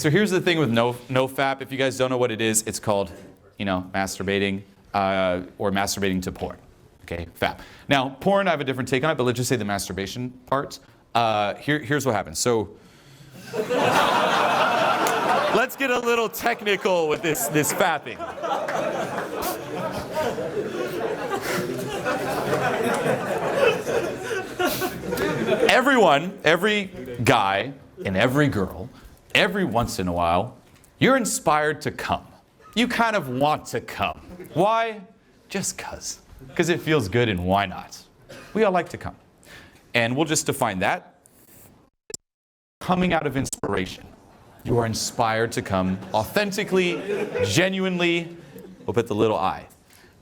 So here's the thing with NoFap. If you guys don't know what it is, it's called, masturbating or masturbating to porn. Okay, FAP. Now, porn, I have a different take on it, but let's just say the masturbation part. Here's what happens. So let's get a little technical with this fapping. Every guy and every girl, every once in a while, you're inspired to come. You kind of want to come. Why? Just 'cause. Because it feels good, and why not? We all like to come. And we'll just define that. Coming out of inspiration. You are inspired to come authentically, genuinely. We'll put the little I.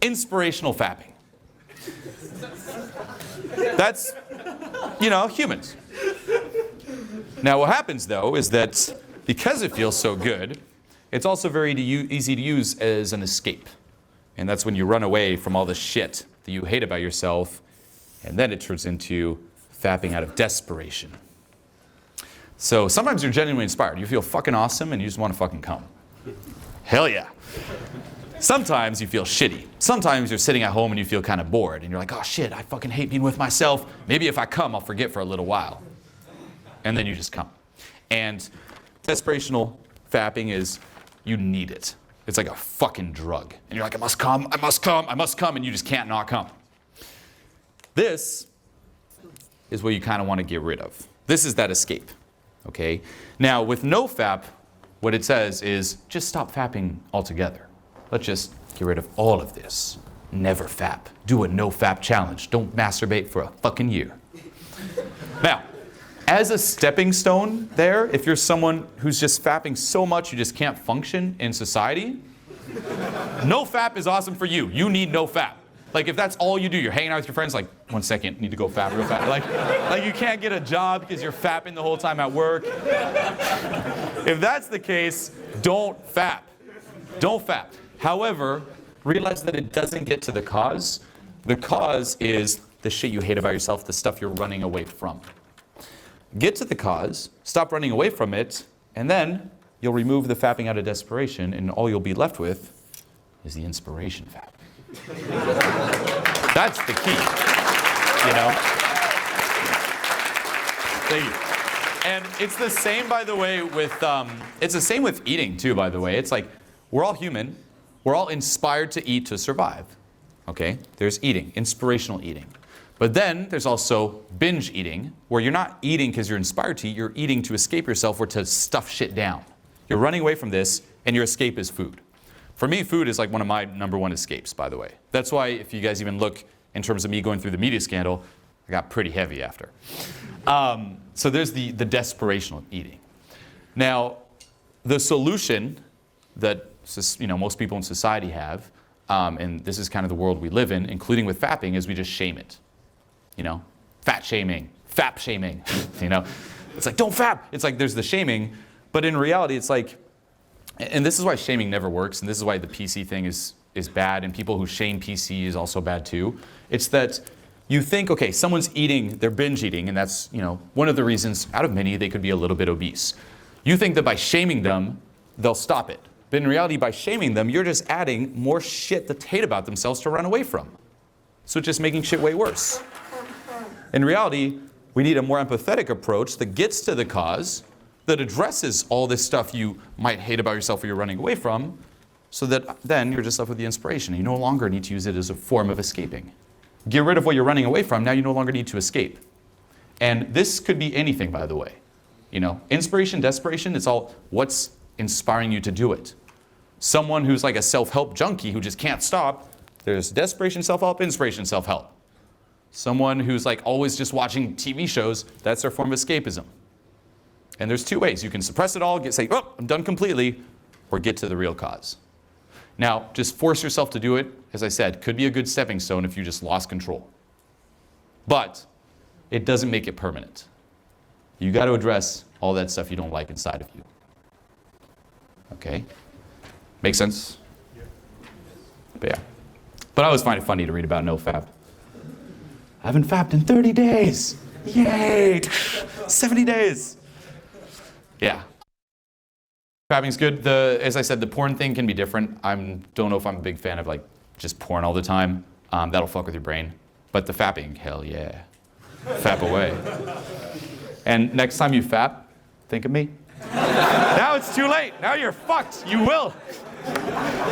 Inspirational fapping. That's, humans. Now what happens though is that because it feels so good, it's also very easy to use as an escape. And that's when you run away from all the shit that you hate about yourself, and then it turns into fapping out of desperation. So sometimes you're genuinely inspired. You feel fucking awesome and you just want to fucking come. Hell yeah. Sometimes you feel shitty. Sometimes you're sitting at home and you feel kind of bored and you're like, oh shit, I fucking hate being with myself. Maybe if I come, I'll forget for a little while. And then you just come. And desperational fapping is you need it. It's like a fucking drug. And you're like, I must come, I must come, I must come, and you just can't not come. This is what you kind of want to get rid of. This is that escape. Okay? Now with NoFap, what it says is just stop fapping altogether. Let's just get rid of all of this. Never fap. Do a NoFap challenge. Don't masturbate for a fucking year. Now, as a stepping stone there, if you're someone who's just fapping so much you just can't function in society, NoFap is awesome for you. You need NoFap. Like if that's all you do, you're hanging out with your friends, like, 1 second, need to go fap real fast. Like you can't get a job because you're fapping the whole time at work. If that's the case, don't fap. Don't fap. However, realize that it doesn't get to the cause. The cause is the shit you hate about yourself, the stuff you're running away from. Get to the cause, stop running away from it, and then you'll remove the fapping out of desperation, and all you'll be left with is the inspiration fap. That's the key, Thank you. And it's the same, by the way, with it's the same with eating too, by the way. It's like we're all human. We're all inspired to eat to survive. Okay? There's eating, inspirational eating. But then there's also binge eating, where you're not eating because you're inspired to eat, you're eating to escape yourself or to stuff shit down. You're running away from this, and your escape is food. For me, food is like one of my #1 escapes, by the way. That's why if you guys even look in terms of me going through the media scandal, I got pretty heavy after. So there's the desperational eating. Now, the solution that most people in society have, and this is kind of the world we live in, including with fapping, is we just shame it. Fat shaming, fap shaming. It's like, don't fap. It's like there's the shaming, but in reality, it's like, and this is why shaming never works, and this is why the PC thing is bad, and people who shame PC is also bad too. It's that you think, okay, someone's eating, they're binge eating, and that's one of the reasons out of many they could be a little bit obese. You think that by shaming them, they'll stop it. But in reality, by shaming them, you're just adding more shit that they hate about themselves to run away from. So it's just making shit way worse. In reality, we need a more empathetic approach that gets to the cause, that addresses all this stuff you might hate about yourself or you're running away from, so that then you're just left with the inspiration. You no longer need to use it as a form of escaping. Get rid of what you're running away from, now you no longer need to escape. And this could be anything, by the way. Inspiration, desperation, it's all what's inspiring you to do it. Someone who's like a self-help junkie who just can't stop, there's desperation self-help, inspiration self-help. Someone who's like always just watching TV shows, that's their form of escapism. And there's two ways. You can suppress it all, say, oh, I'm done completely, or get to the real cause. Now, just force yourself to do it, as I said, could be a good stepping stone if you just lost control. But it doesn't make it permanent. You got to address all that stuff you don't like inside of you. Okay? Make sense? But yeah. But I always find it funny to read about NoFap. I haven't fapped in 30 days. Yay! 70 days. Yeah. Fapping's good. As I said, the porn thing can be different. Don't know if I'm a big fan of like just porn all the time. That'll fuck with your brain. But the fapping, hell yeah. Fap away. And next time you fap, think of me. Now it's too late. Now you're fucked. You will.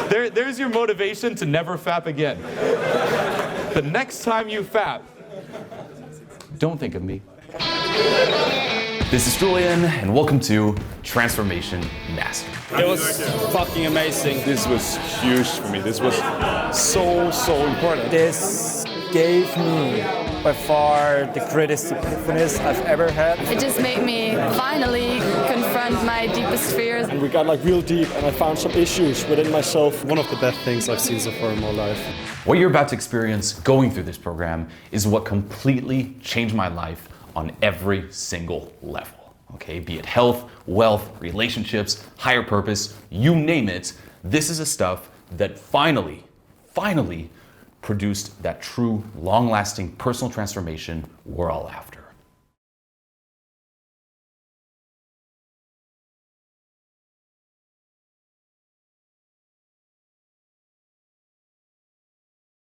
There's your motivation to never fap again. The next time you fap, don't think of me. This is Julien, and welcome to Transformation Mastery. It was fucking amazing. This was huge for me. This was so important. This gave me by far the greatest epiphanies I've ever had. It just made me finally confront my deepest fears. And we got like real deep, and I found some issues within myself. One of the best things I've seen so far in my life. What you're about to experience going through this program is what completely changed my life on every single level. Okay, be it health, wealth, relationships, higher purpose, you name it. This is the stuff that finally produced that true, long-lasting personal transformation we're all after.